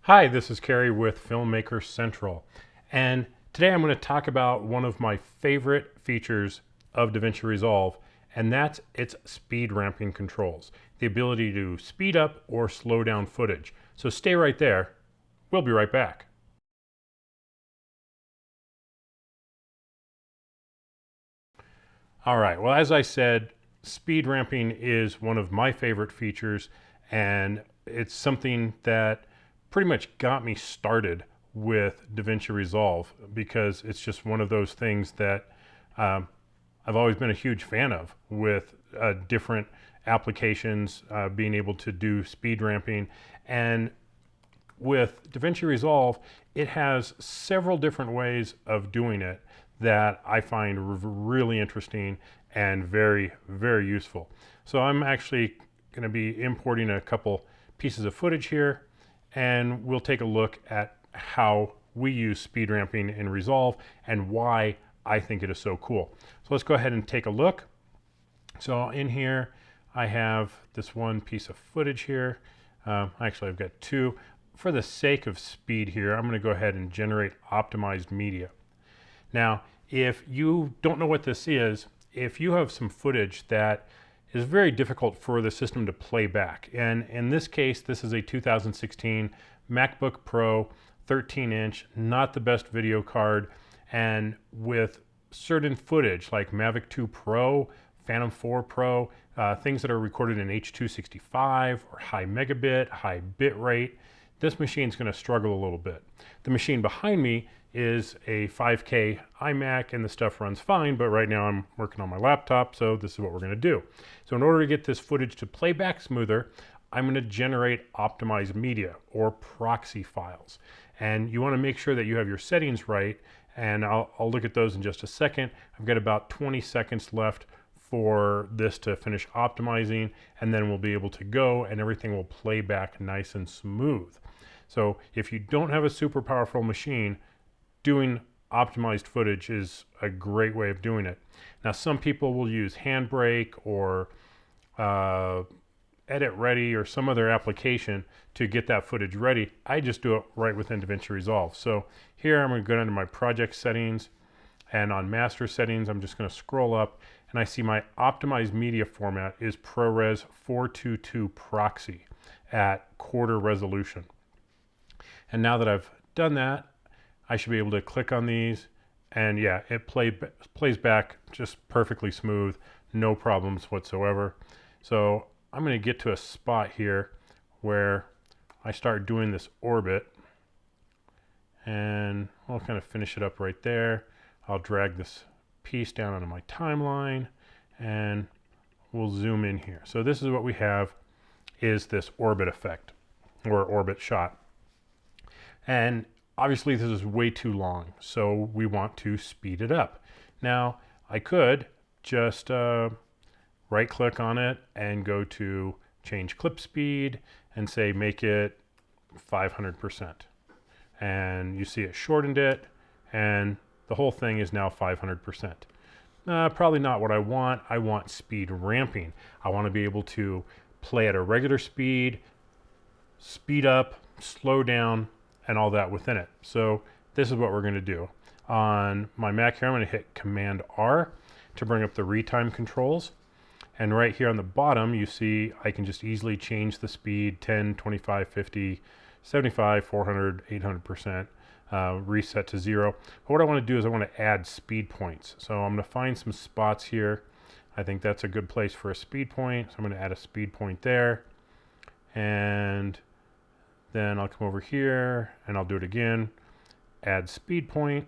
Hi, this is Kerry with Filmmaker Central, and today I'm going to talk about one of my favorite features of Davinci Resolve, and that's its speed ramping controls, the ability to speed up or slow down footage. So stay right there. We'll be right back. All right, well, as I said, speed ramping is one of my favorite features, and it's something that pretty much got me started with DaVinci Resolve because it's just one of those things that um, I've always been a huge fan of with different applications, being able to do speed ramping. And with DaVinci Resolve, it has several different ways of doing it that I find really interesting and very, very useful. So I'm actually going to be importing a couple pieces of footage here, and we'll take a look at how we use speed ramping in Resolve and why I think it is so cool. So let's go ahead and take a look. So in here, I have this one piece of footage here. Actually, I've got two. For the sake of speed here, I'm going to go ahead and generate optimized media. Now, if you don't know what this is, if you have some footage that is very difficult for the system to play back, and in this case, this is a 2016 MacBook Pro 13-inch, not the best video card, and with certain footage like Mavic 2 Pro, Phantom 4 Pro, things that are recorded in H.265 or high megabit, high bit rate, this machine's going to struggle a little bit. The machine behind me is a 5K iMac and the stuff runs fine, but right now I'm working on my laptop, so this is what we're going to do. So in order to get this footage to play back smoother, I'm going to generate optimized media or proxy files. And you want to make sure that you have your settings right, and I'll look at those in just a second. I've got about 20 seconds left for this to finish optimizing, and then we'll be able to go and everything will play back nice and smooth. So if you don't have a super powerful machine, doing optimized footage is a great way of doing it. Now, some people will use Handbrake or Edit Ready or some other application to get that footage ready. I just do it right within DaVinci Resolve. So here I'm going to go into my project settings, and on master settings, I'm just going to scroll up and I see my optimized media format is ProRes 422 proxy at quarter resolution. And now that I've done that, I should be able to click on these, and yeah, it plays back just perfectly smooth, no problems whatsoever. So I'm going to get to a spot here where I start doing this orbit, and I'll kind of finish it up right there. I'll drag this piece down onto my timeline, and we'll zoom in here. So this is what we have, is this orbit effect or orbit shot. And obviously this is way too long, so we want to speed it up. Now, I could just right click on it and go to change clip speed and say make it 500%. And you see it shortened it, and the whole thing is now 500%. Probably not what I want. I want speed ramping. I want to be able to play at a regular speed, speed up, slow down, and all that within it. So this is what we're going to do. On my Mac here, I'm going to hit Command R to bring up the retime controls. And right here on the bottom, you see I can just easily change the speed 10, 25, 50, 75, 400, 800%, reset to 0. But what I want to do is I want to add speed points. So I'm going to find some spots here. I think that's a good place for a speed point. So I'm going to add a speed point there. And then I'll come over here and I'll do it again, add speed point.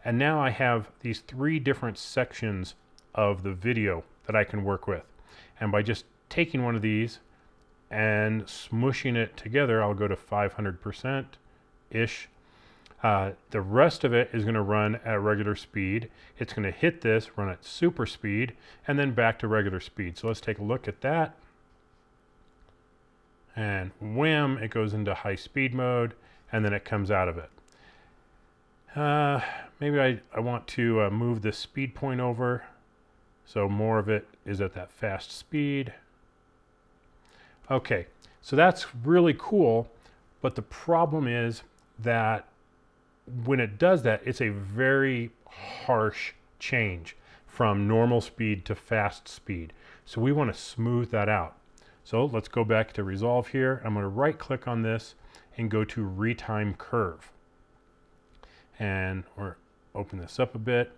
And now I have these three different sections of the video that I can work with. And by just taking one of these and smushing it together, I'll go to 500%-ish. The rest of it is going to run at regular speed. It's going to hit this, run at super speed, and then back to regular speed. So let's take a look at that. And wham, it goes into high speed mode, and then it comes out of it. Maybe I want to move the speed point over so more of it is at that fast speed. Okay, so that's really cool, But the problem is that when it does that, it's a very harsh change from normal speed to fast speed. So we want to smooth that out. So let's go back to Resolve here. I'm going to right click on this and go to Retime Curve. And we're open this up a bit.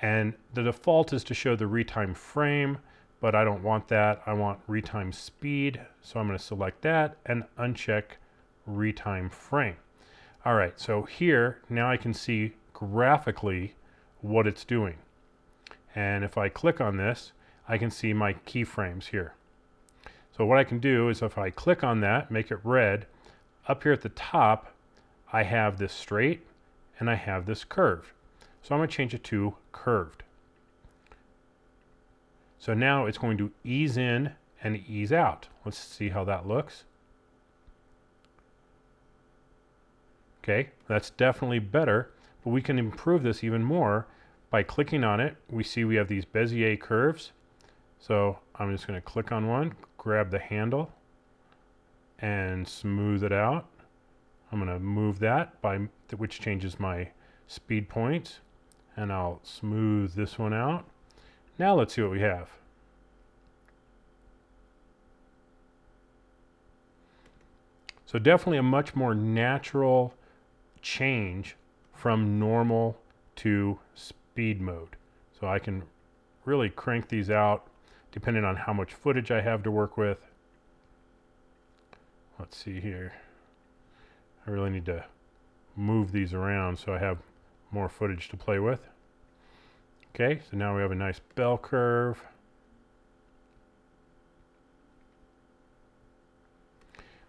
And the default is to show the retime frame, but I don't want that. I want retime speed. So I'm going to select that and uncheck retime frame. All right, so here, now I can see graphically what it's doing. And if I click on this, I can see my keyframes here. So what I can do is if I click on that, make it red, up here at the top, I have this straight and I have this curved. So I'm going to change it to curved. So now it's going to ease in and ease out. Let's see how that looks. Okay, that's definitely better, but we can improve this even more by clicking on it. We see we have these Bezier curves. So I'm just going to click on one, grab the handle, and smooth it out. I'm going to move that, which changes my speed points, and I'll smooth this one out. Now let's see what we have. So definitely a much more natural change from normal to speed mode. So I can really crank these out depending on how much footage I have to work with. Let's see here. I really need to move these around so I have more footage to play with. Okay, so now we have a nice bell curve.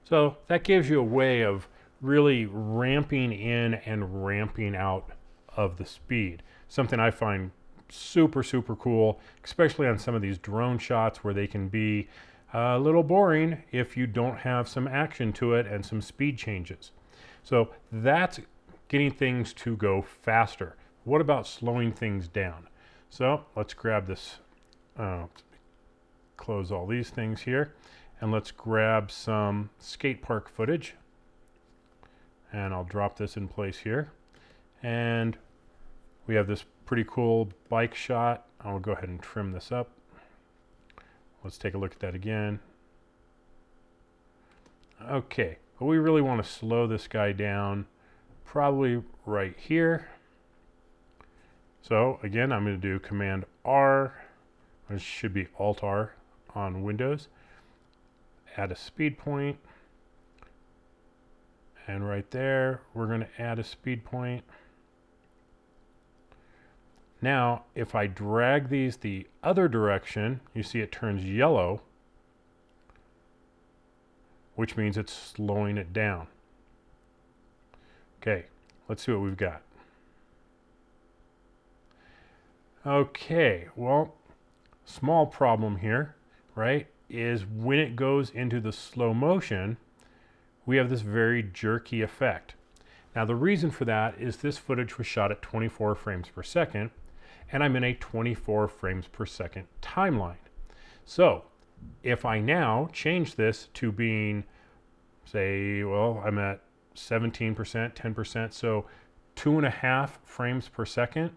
So that gives you a way of really ramping in and ramping out of the speed. Something I find super, super cool, especially on some of these drone shots where they can be a little boring if you don't have some action to it and some speed changes. So that's getting things to go faster. What about slowing things down? So let's grab this, close all these things here, and let's grab some skate park footage. And I'll drop this in place here. And we have this pretty cool bike shot. I'll go ahead and trim this up. Let's take a look at that again. Okay, but we really want to slow this guy down probably right here. So again, I'm going to do Command R, which should be Alt R on Windows. Add a speed point. And right there, we're going to add a speed point. Now, if I drag these the other direction, you see it turns yellow, which means it's slowing it down. Okay, let's see what we've got. Okay, well, small problem here, right, is when it goes into the slow motion, we have this very jerky effect. Now the reason for that is this footage was shot at 24 frames per second, and I'm in a 24 frames per second timeline. So if I now change this to being, say, well, I'm at 17%, 10%, so 2.5 frames per second,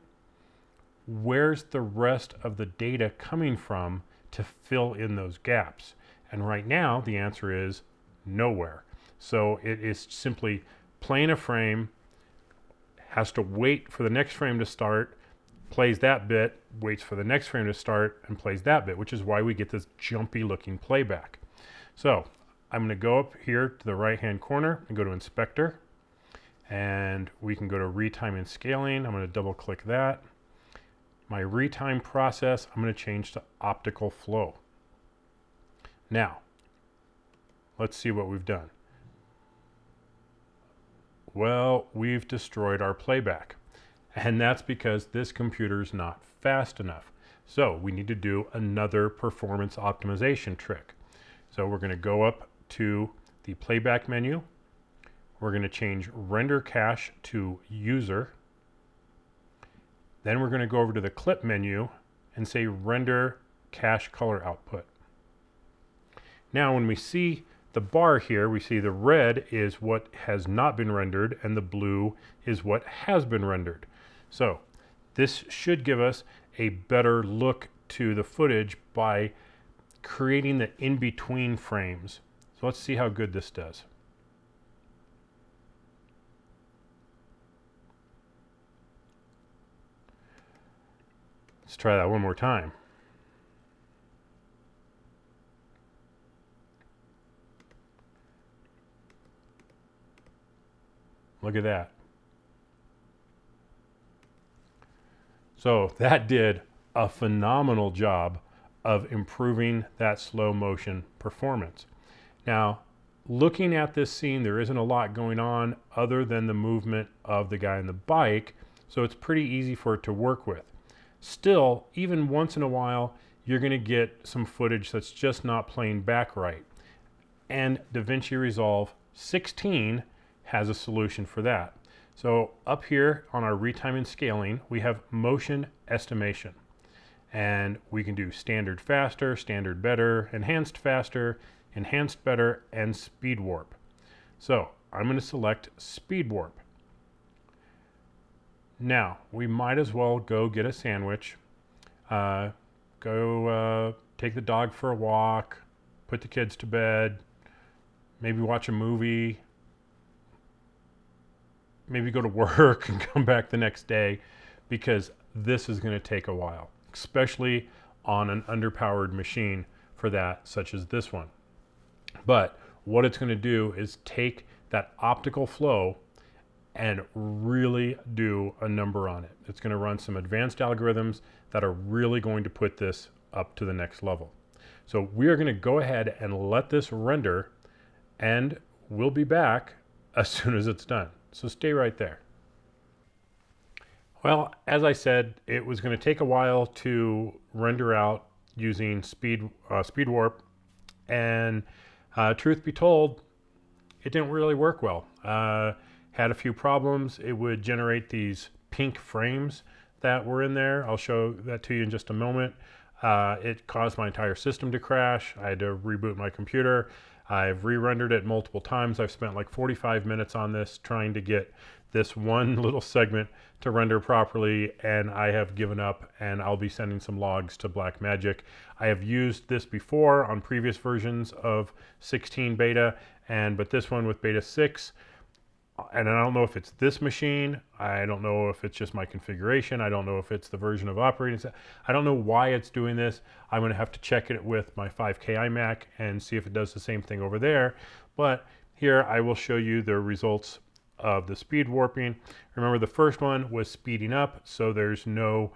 where's the rest of the data coming from to fill in those gaps? And right now the answer is nowhere. So it is simply playing a frame, has to wait for the next frame to start, plays that bit, waits for the next frame to start, and plays that bit, which is why we get this jumpy looking playback. So I'm going to go up here to the right hand corner and go to Inspector, and we can go to Retime and Scaling. I'm going to double click that. My retime process, I'm going to change to Optical Flow. Now, let's see what we've done. Well, we've destroyed our playback, and that's because this computer's not fast enough. So we need to do another performance optimization trick. So we're going to go up to the playback menu. We're going to change render cache to user. Then we're going to go over to the clip menu and say render cache color output. Now when we see the bar here, we see the red is what has not been rendered and the blue is what has been rendered. So this should give us a better look to the footage by creating the in-between frames. So let's see how good this does. Let's try that one more time. Look at that. So that did a phenomenal job of improving that slow motion performance. Now, looking at this scene, there isn't a lot going on other than the movement of the guy on the bike, so it's pretty easy for it to work with. Still, even once in a while, you're going to get some footage that's just not playing back right. And Davinci Resolve 16 has a solution for that. So up here on our retime and scaling, we have motion estimation. And we can do standard faster, standard better, enhanced faster, enhanced better, and speed warp. So I'm going to select speed warp. Now, we might as well go get a sandwich, take the dog for a walk, put the kids to bed, maybe watch a movie, maybe go to work and come back the next day, because this is going to take a while, especially on an underpowered machine for that, such as this one. But what it's going to do is take that optical flow and really do a number on it. It's going to run some advanced algorithms that are really going to put this up to the next level. So we are going to go ahead and let this render, and we'll be back as soon as it's done. So stay right there. Well, as I said, it was going to take a while to render out using speed warp, and truth be told, it didn't really work well. Had a few problems. It would generate these pink frames that were in there. I'll show that to you in just a moment. It caused my entire system to crash. I had to reboot my computer. I've re-rendered it multiple times. I've spent like 45 minutes on this trying to get this one little segment to render properly, and I have given up, and I'll be sending some logs to Blackmagic. I have used this before on previous versions of 16 beta, but this one with beta 6, and I don't know if it's this machine, I don't know if it's just my configuration, I don't know if it's the version of operating system. I don't know why it's doing this. I'm going to have to check it with my 5K iMac and see if it does the same thing over there. But here I will show you the results of the speed warping. Remember, the first one was speeding up, so there's no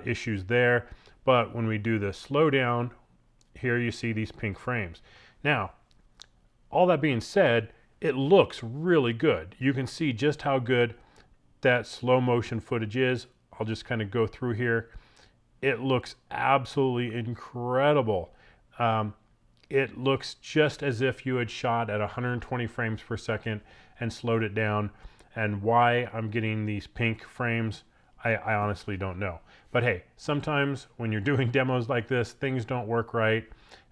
issues there. But when we do the slowdown, here you see these pink frames. Now, all that being said, it looks really good. You can see just how good that slow motion footage is. I'll just kind of go through here. It looks absolutely incredible. It looks just as if you had shot at 120 frames per second and slowed it down. And why I'm getting these pink frames, I honestly don't know. But hey, sometimes when you're doing demos like this, things don't work right.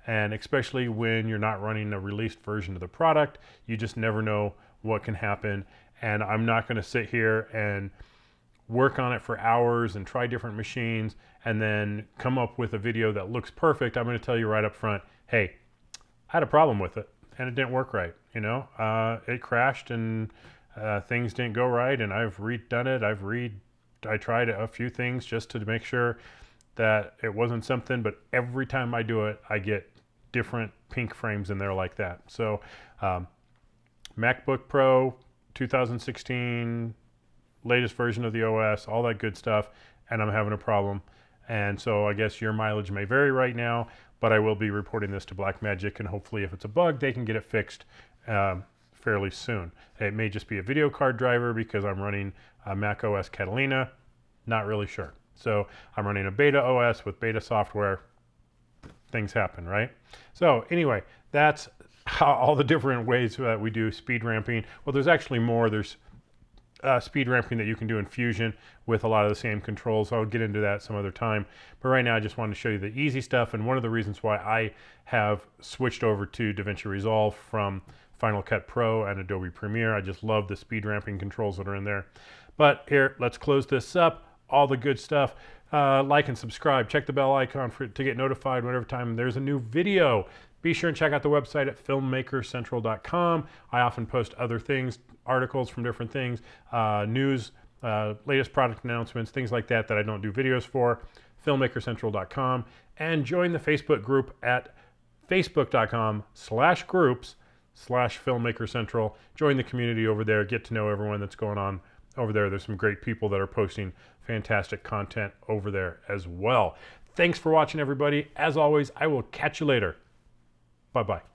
And especially when you're not running a released version of the product, you just never know what can happen. And I'm not going to sit here and work on it for hours and try different machines and then come up with a video that looks perfect. I'm going to tell you right up front, hey, I had a problem with it and it didn't work right. You know, it crashed and things didn't go right, and I've redone it. I tried a few things just to make sure that it wasn't something, but every time I do it, I get different pink frames in there like that. So MacBook Pro 2016, latest version of the OS, all that good stuff, and I'm having a problem. And so I guess your mileage may vary right now, but I will be reporting this to Blackmagic, and hopefully if it's a bug, they can get it fixed fairly soon. It may just be a video card driver because I'm running Mac OS Catalina, not really sure. So I'm running a beta OS with beta software. Things happen, right? So anyway, that's how all the different ways that we do speed ramping. Well, there's actually more. There's speed ramping that you can do in Fusion with a lot of the same controls. I'll get into that some other time. But right now I just wanted to show you the easy stuff, and one of the reasons why I have switched over to Davinci Resolve from Final Cut Pro and Adobe Premiere. I just love the speed ramping controls that are in there. But here, let's close this up. All the good stuff. Like and subscribe. Check the bell icon to get notified whenever time there's a new video. Be sure and check out the website at filmmakercentral.com. I often post other things, articles from different things, news, latest product announcements, things like that that I don't do videos for. Filmmakercentral.com. And join the Facebook group at facebook.com/groups/filmmakercentral. Join the community over there. Get to know everyone that's going on over there. There's some great people that are posting fantastic content over there as well. Thanks for watching, everybody. As always, I will catch you later. Bye-bye.